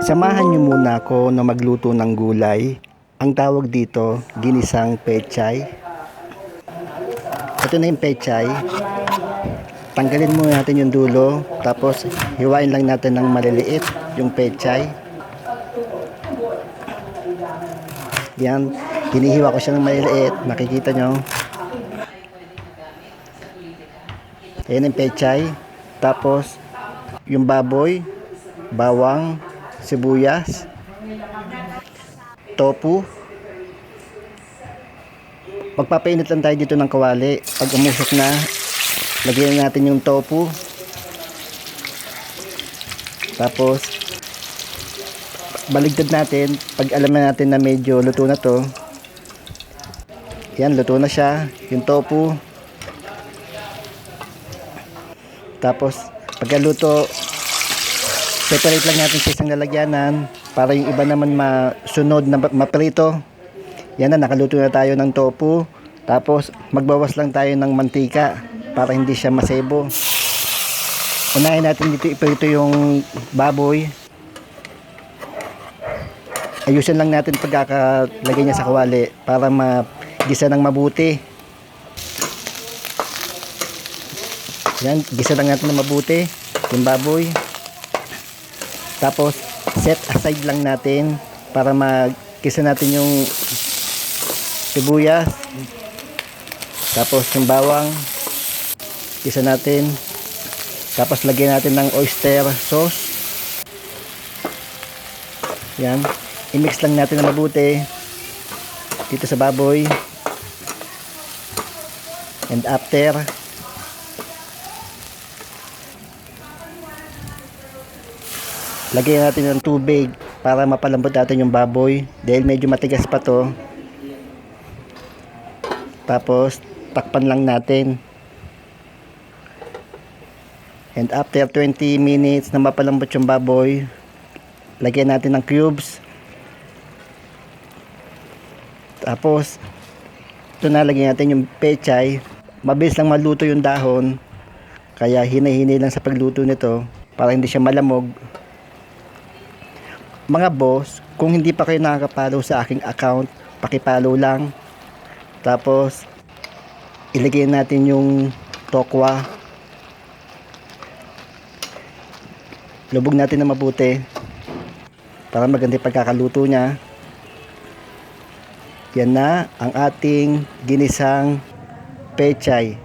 Samahan niyo muna ako na magluto ng gulay. Ang tawag dito, ginisang pechay. Ito na yung pechay. Tanggalin muna natin yung dulo, tapos hiwain lang natin ng maliliit yung pechay. Yan, hinihiwa ko siya ng maliliit, makikita nyo. Ayan yung pechay. Tapos, yung baboy, bawang, sibuyas, tofu. Magpapainit lang tayo dito ng kawali. Pag umusok na, lagyan natin yung tofu. Tapos, baligtad natin. Pag alam na natin na medyo luto na to, yan, luto na siya. Yung tofu. Tapos, pagkaluto, separate lang natin sa isang lalagyanan para yung iba naman masunod na maprito. Yan na, nakaluto na tayo ng tofu. Tapos, magbawas lang tayo ng mantika para hindi siya masebo. Unahin natin dito iprito yung baboy. Ayusin lang natin pagkakalagay niya sa kawali para magisa ng mabuti. Yan, gisa lang natin ng mabuti yung baboy. Tapos, set aside lang natin para magkisa natin yung sibuyas. Tapos, yung bawang, gisa natin. Tapos, lagyan natin ng oyster sauce. Yan, i-mix lang natin ng mabuti dito sa baboy. And after, lagyan natin ng tubig para mapalambot natin yung baboy dahil medyo matigas pa to. Tapos takpan lang natin. And after 20 minutes na mapalambot yung baboy, lagyan natin ng cubes. Tapos ito na, lagyan natin yung pechay. Mabilis lang maluto yung dahon, kaya hinay-hinay lang sa pagluto nito para hindi siya malamog. Mga boss, kung hindi pa kayo nakaka-follow sa aking account, paki-follow lang. Tapos, ilagay natin yung tokwa. Lubog natin na mabuti para maganda yung pagkakaluto niya. Yan na ang ating ginisang pechay.